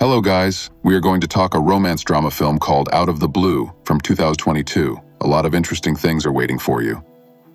Hello guys, we are going to talk a romance drama film called Out of the Blue from 2022. A lot of interesting things are waiting for you.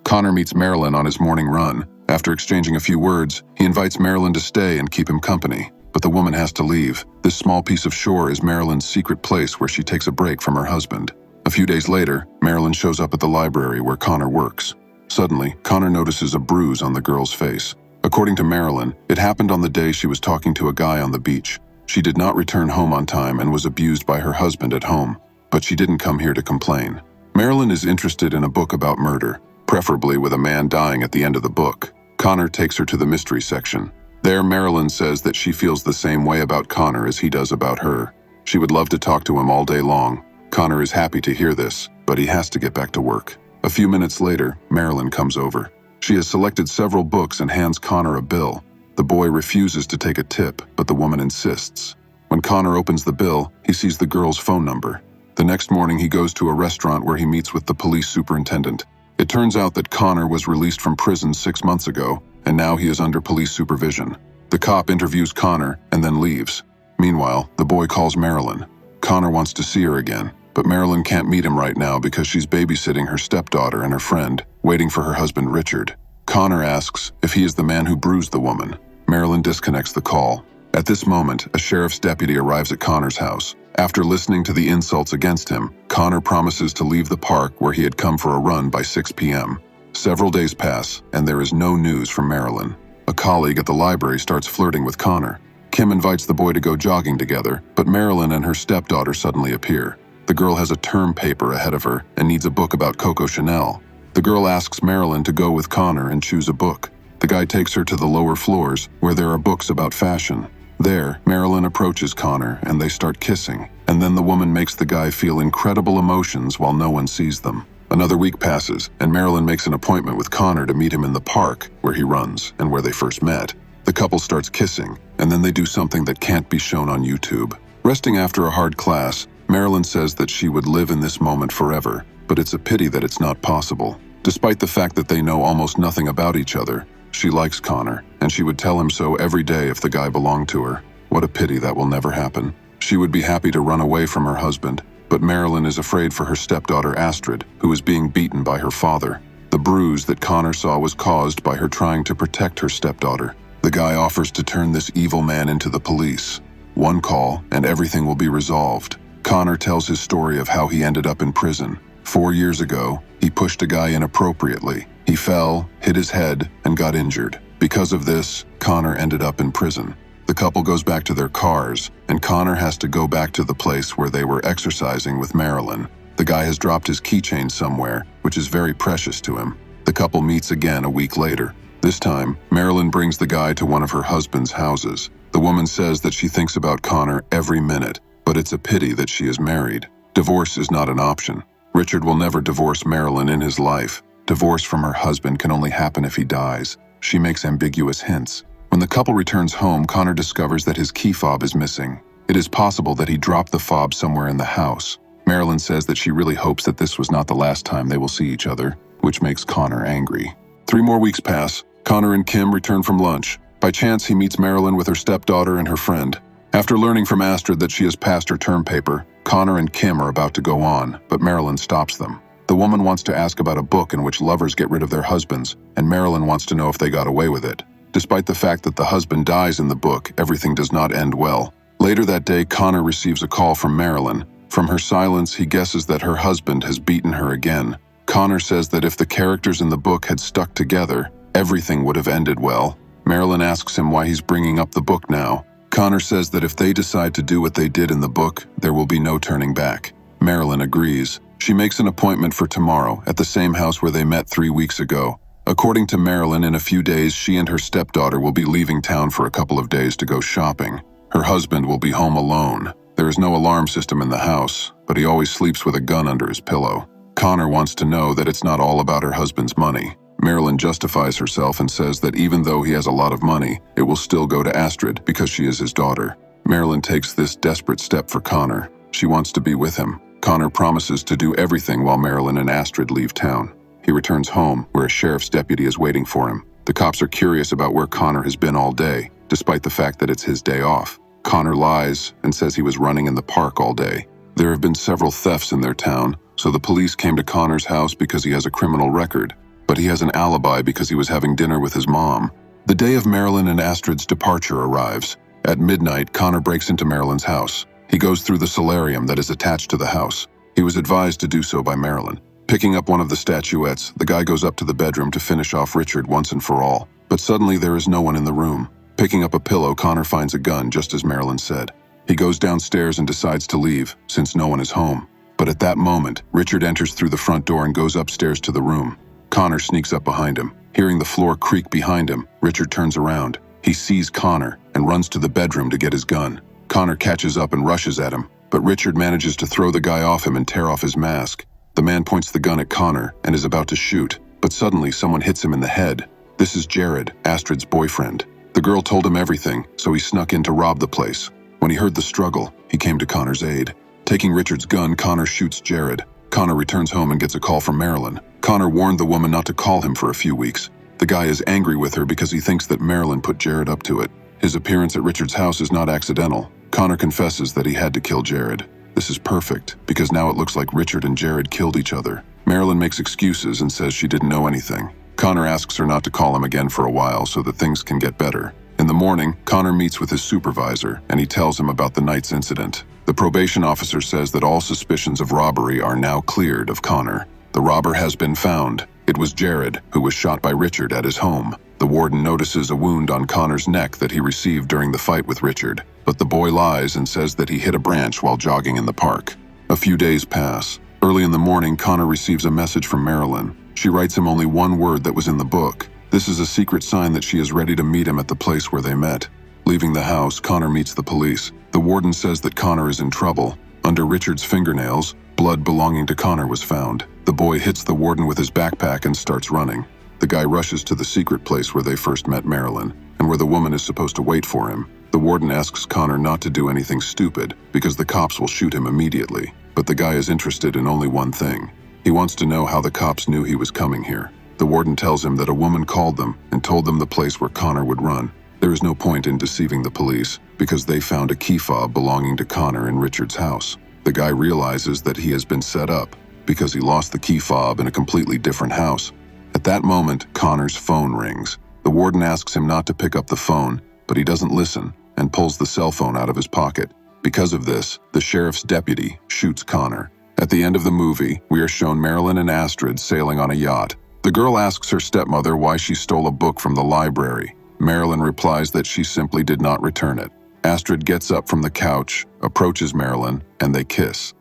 Connor meets Marilyn on his morning run. After exchanging a few words, he invites Marilyn to stay and keep him company. But the woman has to leave. This small piece of shore is Marilyn's secret place where she takes a break from her husband. A few days later, Marilyn shows up at the library where Connor works. Suddenly, Connor notices a bruise on the girl's face. According to Marilyn, it happened on the day she was talking to a guy on the beach. She did not return home on time and was abused by her husband at home, but she didn't come here to complain. Marilyn is interested in a book about murder, preferably with a man dying at the end of the book. Connor takes her to the mystery section. There, Marilyn says that she feels the same way about Connor as he does about her. She would love to talk to him all day long. Connor is happy to hear this, but he has to get back to work. A few minutes later, Marilyn comes over. She has selected several books and hands Connor a bill. The boy refuses to take a tip, but the woman insists. When Connor opens the bill, he sees the girl's phone number. The next morning, he goes to a restaurant where he meets with the police superintendent. It turns out that Connor was released from prison 6 months ago, and now he is under police supervision. The cop interviews Connor and then leaves. Meanwhile, the boy calls Marilyn. Connor wants to see her again, but Marilyn can't meet him right now because she's babysitting her stepdaughter and her friend, waiting for her husband Richard. Connor asks if he is the man who bruised the woman. Marilyn disconnects the call. At this moment, a sheriff's deputy arrives at Connor's house. After listening to the insults against him, Connor promises to leave the park where he had come for a run by 6 p.m. Several days pass, and there is no news from Marilyn. A colleague at the library starts flirting with Connor. Kim invites the boy to go jogging together, but Marilyn and her stepdaughter suddenly appear. The girl has a term paper ahead of her and needs a book about Coco Chanel. The girl asks Marilyn to go with Connor and choose a book. The guy takes her to the lower floors, where there are books about fashion. There, Marilyn approaches Connor and they start kissing, and then the woman makes the guy feel incredible emotions while no one sees them. Another week passes, and Marilyn makes an appointment with Connor to meet him in the park, where he runs and where they first met. The couple starts kissing, and then they do something that can't be shown on YouTube. Resting after a hard class, Marilyn says that she would live in this moment forever, but it's a pity that it's not possible. Despite the fact that they know almost nothing about each other, she likes Connor, and she would tell him so every day if the guy belonged to her. What a pity that will never happen. She would be happy to run away from her husband, but Marilyn is afraid for her stepdaughter Astrid, who is being beaten by her father. The bruise that Connor saw was caused by her trying to protect her stepdaughter. The guy offers to turn this evil man into the police. One call, and everything will be resolved. Connor tells his story of how he ended up in prison. 4 years ago, he pushed a guy inappropriately. He fell, hit his head, and got injured. Because of this, Connor ended up in prison. The couple goes back to their cars, and Connor has to go back to the place where they were exercising with Marilyn. The guy has dropped his keychain somewhere, which is very precious to him. The couple meets again a week later. This time, Marilyn brings the guy to one of her husband's houses. The woman says that she thinks about Connor every minute, but it's a pity that she is married. Divorce is not an option. Richard will never divorce Marilyn in his life. Divorce from her husband can only happen if he dies. She makes ambiguous hints. When the couple returns home, Connor discovers that his key fob is missing. It is possible that he dropped the fob somewhere in the house. Marilyn says that she really hopes that this was not the last time they will see each other, which makes Connor angry. 3 more weeks pass. Connor and Kim return from lunch. By chance, he meets Marilyn with her stepdaughter and her friend. After learning from Astrid that she has passed her term paper, Connor and Kim are about to go on, but Marilyn stops them. The woman wants to ask about a book in which lovers get rid of their husbands, and Marilyn wants to know if they got away with it. Despite the fact that the husband dies in the book, everything does not end well. Later that day, Connor receives a call from Marilyn. From her silence, he guesses that her husband has beaten her again. Connor says that if the characters in the book had stuck together, everything would have ended well. Marilyn asks him why he's bringing up the book now. Connor says that if they decide to do what they did in the book, there will be no turning back. Marilyn agrees. She makes an appointment for tomorrow at the same house where they met 3 weeks ago. According to Marilyn, in a few days, she and her stepdaughter will be leaving town for a couple of days to go shopping. Her husband will be home alone. There is no alarm system in the house, but he always sleeps with a gun under his pillow. Connor wants to know that it's not all about her husband's money. Marilyn justifies herself and says that even though he has a lot of money, it will still go to Astrid because she is his daughter. Marilyn takes this desperate step for Connor. She wants to be with him. Connor promises to do everything while Marilyn and Astrid leave town. He returns home, where a sheriff's deputy is waiting for him. The cops are curious about where Connor has been all day, despite the fact that it's his day off. Connor lies and says he was running in the park all day. There have been several thefts in their town, so the police came to Connor's house because he has a criminal record, but he has an alibi because he was having dinner with his mom. The day of Marilyn and Astrid's departure arrives. At midnight, Connor breaks into Marilyn's house. He goes through the solarium that is attached to the house. He was advised to do so by Marilyn. Picking up one of the statuettes, the guy goes up to the bedroom to finish off Richard once and for all. But suddenly there is no one in the room. Picking up a pillow, Connor finds a gun, just as Marilyn said. He goes downstairs and decides to leave, since no one is home. But at that moment, Richard enters through the front door and goes upstairs to the room. Connor sneaks up behind him. Hearing the floor creak behind him, Richard turns around. He sees Connor and runs to the bedroom to get his gun. Connor catches up and rushes at him, but Richard manages to throw the guy off him and tear off his mask. The man points the gun at Connor and is about to shoot, but suddenly someone hits him in the head. This is Jared, Astrid's boyfriend. The girl told him everything, so he snuck in to rob the place. When he heard the struggle, he came to Connor's aid. Taking Richard's gun, Connor shoots Jared. Connor returns home and gets a call from Marilyn. Connor warned the woman not to call him for a few weeks. The guy is angry with her because he thinks that Marilyn put Jared up to it. His appearance at Richard's house is not accidental. Connor confesses that he had to kill Jared. This is perfect, because now it looks like Richard and Jared killed each other. Marilyn makes excuses and says she didn't know anything. Connor asks her not to call him again for a while so that things can get better. In the morning, Connor meets with his supervisor, and he tells him about the night's incident. The probation officer says that all suspicions of robbery are now cleared of Connor. The robber has been found. It was Jared, who was shot by Richard at his home. The warden notices a wound on Connor's neck that he received during the fight with Richard, but the boy lies and says that he hit a branch while jogging in the park. A few days pass. Early in the morning, Connor receives a message from Marilyn. She writes him only one word that was in the book. This is a secret sign that she is ready to meet him at the place where they met. Leaving the house, Connor meets the police. The warden says that Connor is in trouble. Under Richard's fingernails, blood belonging to Connor was found. The boy hits the warden with his backpack and starts running. The guy rushes to the secret place where they first met Marilyn, and where the woman is supposed to wait for him. The warden asks Connor not to do anything stupid, because the cops will shoot him immediately. But the guy is interested in only one thing. He wants to know how the cops knew he was coming here. The warden tells him that a woman called them and told them the place where Connor would run. There is no point in deceiving the police, because they found a key fob belonging to Connor in Richard's house. The guy realizes that he has been set up, because he lost the key fob in a completely different house. At that moment, Connor's phone rings. The warden asks him not to pick up the phone, but he doesn't listen and pulls the cell phone out of his pocket. Because of this, the sheriff's deputy shoots Connor. At the end of the movie, we are shown Marilyn and Astrid sailing on a yacht. The girl asks her stepmother why she stole a book from the library. Marilyn replies that she simply did not return it. Astrid gets up from the couch, approaches Marilyn, and they kiss.